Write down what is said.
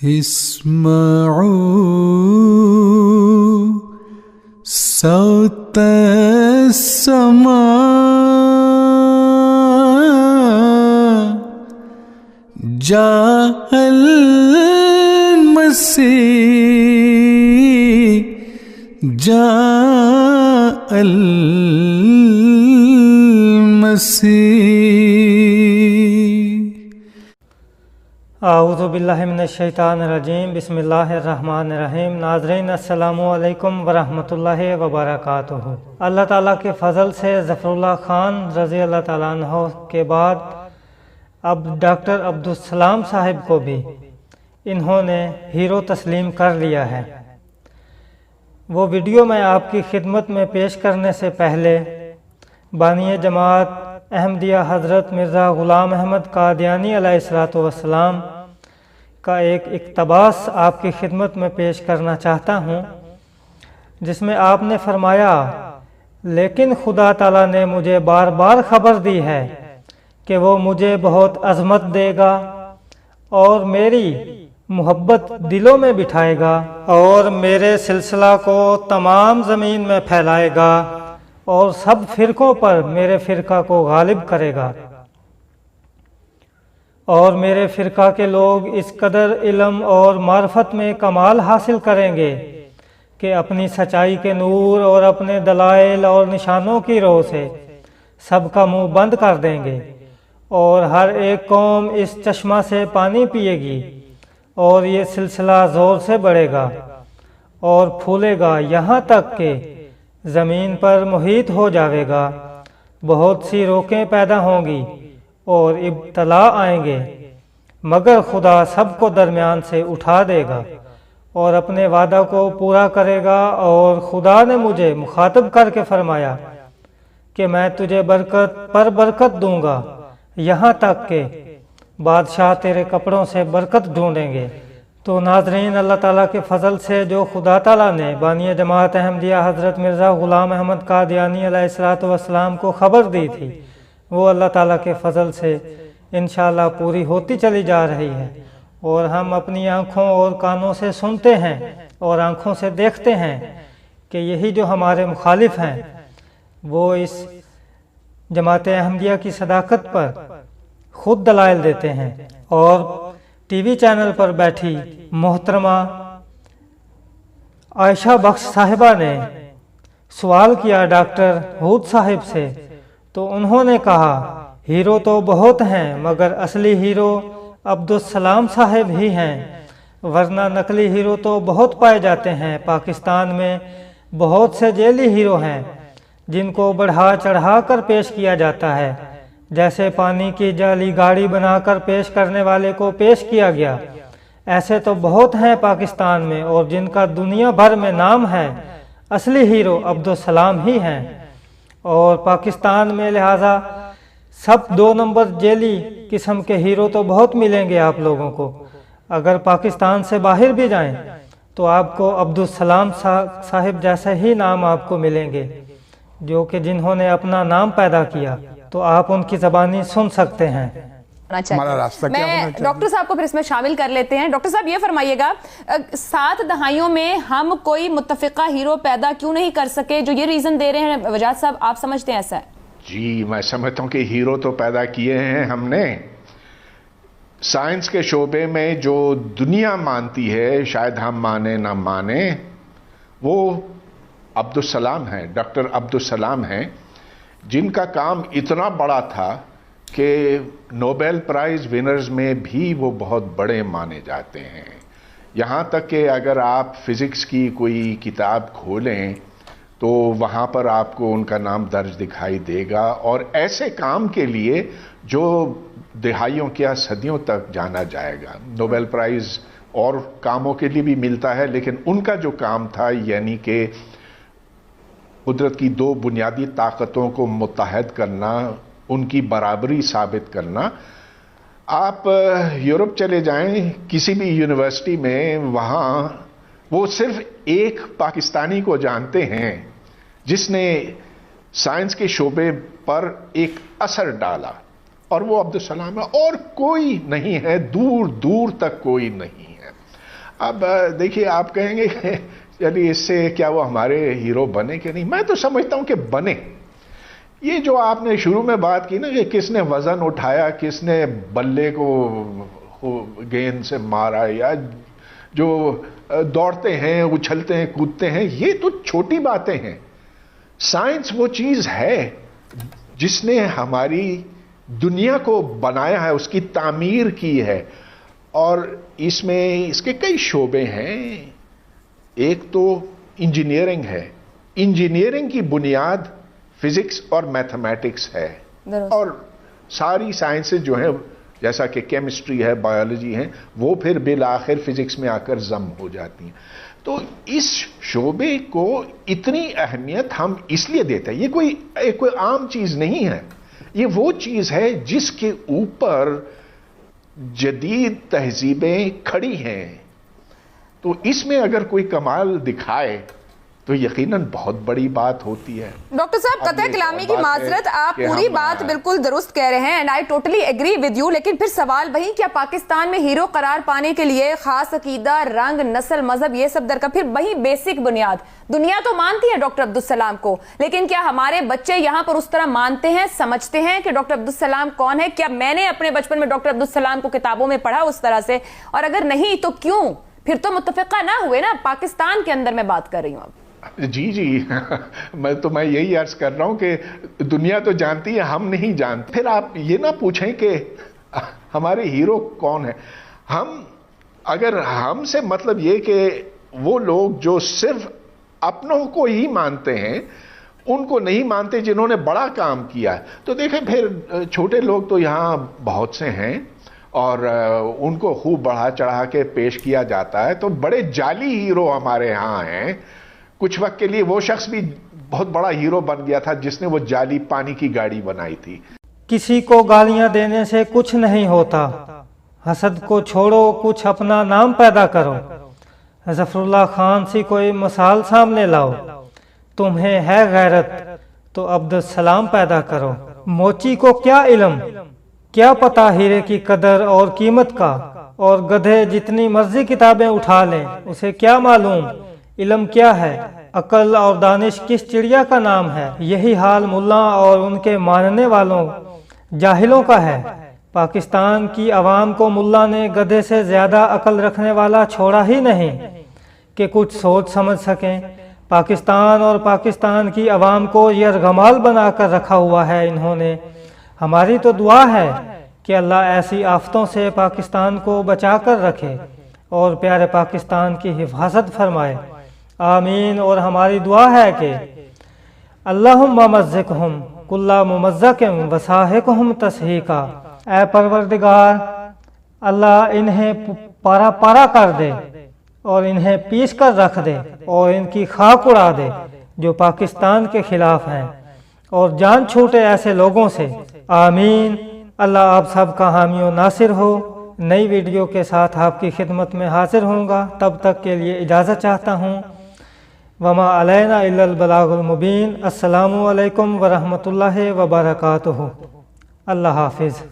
اسمعوا صوت السماء جاء المسيح جاء المسيح. اعوذ باللہ من الشیطان الرجیم. بسم اللہ الرحمن الرحیم. ناظرین السلام علیکم ورحمۃ اللہ وبرکاتہ. اللہ تعالیٰ کے فضل سے ظفر اللہ خان رضی اللہ تعالیٰ عنہ کے بعد اب ڈاکٹر عبدالسلام صاحب کو بھی انہوں نے ہیرو تسلیم کر لیا ہے. وہ ویڈیو میں آپ کی خدمت میں پیش کرنے سے پہلے بانی جماعت احمدیہ حضرت مرزا غلام احمد قادیانی علیہ السلام کا ایک اقتباس آپ کی خدمت میں پیش کرنا چاہتا ہوں، جس میں آپ نے فرمایا، لیکن خدا تعالیٰ نے مجھے بار بار خبر دی ہے کہ وہ مجھے بہت عظمت دے گا اور میری محبت دلوں میں بٹھائے گا اور میرے سلسلہ کو تمام زمین میں پھیلائے گا اور سب فرقوں پر میرے فرقہ کو غالب کرے گا، اور میرے فرقہ کے لوگ اس قدر علم اور معرفت میں کمال حاصل کریں گے کہ اپنی سچائی کے نور اور اپنے دلائل اور نشانوں کی روح سے سب کا منہ بند کر دیں گے، اور ہر ایک قوم اس چشمہ سے پانی پیے گی اور یہ سلسلہ زور سے بڑھے گا اور پھولے گا یہاں تک کہ زمین پر محیط ہو جاوے گا. بہت سی روکیں پیدا ہوں گی اور ابتلا آئیں گے، مگر خدا سب کو درمیان سے اٹھا دے گا اور اپنے وعدہ کو پورا کرے گا. اور خدا نے مجھے مخاطب کر کے فرمایا کہ میں تجھے برکت پر برکت دوں گا یہاں تک کہ بادشاہ تیرے کپڑوں سے برکت ڈھونڈیں گے. تو ناظرین، اللہ تعالیٰ کے فضل سے جو خدا تعالیٰ نے بانی جماعت احمدیہ حضرت مرزا غلام احمد قادیانی علیہ السلام کو خبر دی تھی، وہ اللہ تعالیٰ کے فضل سے انشاءاللہ پوری ہوتی چلی جا رہی ہے. اور ہم اپنی آنکھوں اور کانوں سے سنتے ہیں اور آنکھوں سے دیکھتے ہیں کہ یہی جو ہمارے مخالف ہیں وہ اس جماعت احمدیہ کی صداقت پر خود دلائل دیتے ہیں. اور ٹی وی چینل پر بیٹھی محترمہ عائشہ بخش صاحبہ نے سوال کیا ڈاکٹر ہود صاحب سے، تو انہوں نے کہا ہیرو تو بہت ہیں مگر اصلی ہیرو عبدالسلام صاحب ہی ہیں، ورنہ نقلی ہیرو تو بہت پائے جاتے ہیں. پاکستان میں بہت سے جیلی ہیرو ہیں جن کو بڑھا چڑھا کر پیش کیا جاتا ہے، جیسے پانی کی جعلی گاڑی بنا کر پیش کرنے والے کو پیش کیا گیا. ایسے تو بہت ہیں پاکستان میں اور جن کا دنیا بھر میں نام ہے. اصلی ہیرو عبدالسلام ہی ہیں. اور پاکستان میں لہٰذا سب 2 نمبر جیلی قسم کے ہیرو تو بہت ملیں گے آپ لوگوں کو. اگر پاکستان سے باہر بھی جائیں تو آپ کو عبدالسلام صاحب جیسے ہی نام آپ کو ملیں گے، جو کہ جنہوں نے اپنا نام پیدا کیا. تو آپ ان کی زبانی سن سکتے ہیں. میں ڈاکٹر صاحب کو پھر اس میں شامل کر لیتے ہیں. ڈاکٹر صاحب یہ فرمائیے گا، 7 دہائیوں میں ہم کوئی متفقہ ہیرو پیدا کیوں نہیں کر سکے؟ جو یہ ریزن دے رہے ہیں وجاد صاحب، آپ سمجھتے ہیں ایسا ہے؟ جی، میں سمجھتا ہوں کہ ہیرو تو پیدا کیے ہیں ہم نے. سائنس کے شعبے میں جو دنیا مانتی ہے، شاید ہم مانے نہ مانے، وہ عبدالسلام ہیں، ڈاکٹر عبدالسلام ہیں، جن کا کام اتنا بڑا تھا کہ نوبل پرائز ونرز میں بھی وہ بہت بڑے مانے جاتے ہیں. یہاں تک کہ اگر آپ فزکس کی کوئی کتاب کھولیں تو وہاں پر آپ کو ان کا نام درج دکھائی دے گا، اور ایسے کام کے لیے جو دہائیوں کیا صدیوں تک جانا جائے گا. نوبل پرائز اور کاموں کے لیے بھی ملتا ہے، لیکن ان کا جو کام تھا، یعنی کہ قدرت کی 2 بنیادی طاقتوں کو متحد کرنا، ان کی برابری ثابت کرنا. آپ یورپ چلے جائیں کسی بھی یونیورسٹی میں، وہاں وہ صرف ایک پاکستانی کو جانتے ہیں جس نے سائنس کے شعبے پر ایک اثر ڈالا، اور وہ عبدالسلام ہے، اور کوئی نہیں ہے، دور دور تک کوئی نہیں ہے. اب دیکھیے آپ کہیں گے کہ چلیے اس سے کیا وہ ہمارے ہیرو بنے کہ نہیں، میں تو سمجھتا ہوں کہ بنے. یہ جو آپ نے شروع میں بات کی نا کہ کس نے وزن اٹھایا، کس نے بلے کو گیند سے مارا، یا جو دوڑتے ہیں اچھلتے ہیں کودتے ہیں، یہ تو چھوٹی باتیں ہیں. سائنس وہ چیز ہے جس نے ہماری دنیا کو بنایا ہے، اس کی تعمیر کی ہے، اور اس میں اس کے کئی شعبے ہیں. ایک تو انجینئرنگ ہے. انجینئرنگ کی بنیاد فزکس اور میتھمیٹکس ہے، اور ساری سائنسز جو ہیں جیسا کہ کیمسٹری ہے، بایولوجی ہے، وہ پھر بالآخر فزکس میں آ کر ضم ہو جاتی ہیں. تو اس شعبے کو اتنی اہمیت ہم اس لیے دیتے ہیں. یہ کوئی عام چیز نہیں ہے، یہ وہ چیز ہے جس کے اوپر جدید تہذیبیں کھڑی ہیں. تو اس میں اگر کوئی کمال دکھائے تو یقیناً بہت بڑی بات ہوتی ہے. ڈاکٹر صاحب قطع کلامی کی معذرت، آپ پوری بات بالکل درست کہہ رہے ہیں and I totally agree with you, لیکن پھر سوال وہی، کیا پاکستان میں ہیرو قرار پانے کے لیے خاص عقیدہ، رنگ، نسل، مذہب یہ سب درکار؟ پھر وہی بیسک بنیاد دنیا تو مانتی ہے ڈاکٹر عبدالسلام کو، لیکن کیا ہمارے بچے یہاں پر اس طرح مانتے ہیں، سمجھتے ہیں کہ ڈاکٹر عبدالسلام کون ہے؟ کیا میں نے اپنے بچپن میں ڈاکٹر عبدالسلام کو کتابوں میں پڑھا اس طرح سے؟ اور اگر نہیں تو کیوں؟ پھر تو متفقہ نہ ہوئے نا. پاکستان کے اندر میں بات کر رہی ہوں اب. جی میں یہی عرض کر رہا ہوں کہ دنیا تو جانتی ہے، ہم نہیں جانتے. پھر آپ یہ نہ پوچھیں کہ ہمارے ہیرو کون ہیں. اگر ہم سے مطلب یہ کہ وہ لوگ جو صرف اپنوں کو ہی مانتے ہیں، ان کو نہیں مانتے جنہوں نے بڑا کام کیا ہے، تو دیکھیں پھر چھوٹے لوگ تو یہاں بہت سے ہیں اور ان کو خوب بڑھا چڑھا کے پیش کیا جاتا ہے. تو بڑے جعلی ہیرو ہمارے ہاں ہیں. کچھ وقت کے لیے وہ شخص بھی بہت بڑا ہیرو بن گیا تھا جس نے وہ جعلی پانی کی گاڑی بنائی تھی. کسی کو گالیاں دینے سے کچھ نہیں ہوتا، حسد کو چھوڑو، کچھ اپنا نام پیدا کرو. ظفر اللہ خان سی کوئی مثال سامنے لاؤ. تمہیں ہے غیرت تو عبدالسلام پیدا کرو. موچی کو کیا علم، کیا پتا ہیرے کی قدر اور قیمت کا، اور گدھے جتنی مرضی کتابیں اٹھا لیں اسے کیا معلوم علم کیا ہے، عقل اور دانش کس چڑیا کا نام ہے. یہی حال ملا اور ان کے ماننے والوں جاہلوں کا ہے. پاکستان کی عوام کو ملا نے گدھے سے زیادہ عقل رکھنے والا چھوڑا ہی نہیں کہ کچھ سوچ سمجھ سکیں. پاکستان اور پاکستان کی عوام کو یرغمال بنا کر رکھا ہوا ہے انہوں نے. ہماری تو دعا ہے کہ اللہ ایسی آفتوں سے پاکستان کو بچا کر رکھے اور پیارے پاکستان کی حفاظت فرمائے. آمین. اور ہماری دعا ہے کہ اللہم ممزقہم کل ممزق وساحقہم تسحیقا. اے پروردگار، اللہ انہیں پارا پارا کر دے اور انہیں پیس کر رکھ دے اور ان کی خاک اڑا دے جو پاکستان کے خلاف ہیں، اور جان چھوٹے ایسے لوگوں سے. آمین. اللہ آپ سب کا حامی و ناصر ہو. نئی ویڈیو کے ساتھ آپ کی خدمت میں حاضر ہوں گا. تب تک کے لیے اجازت چاہتا ہوں. وما علینا الا البلاغ المبین. السلام علیکم ورحمۃ اللہ وبرکاتہ. اللہ حافظ.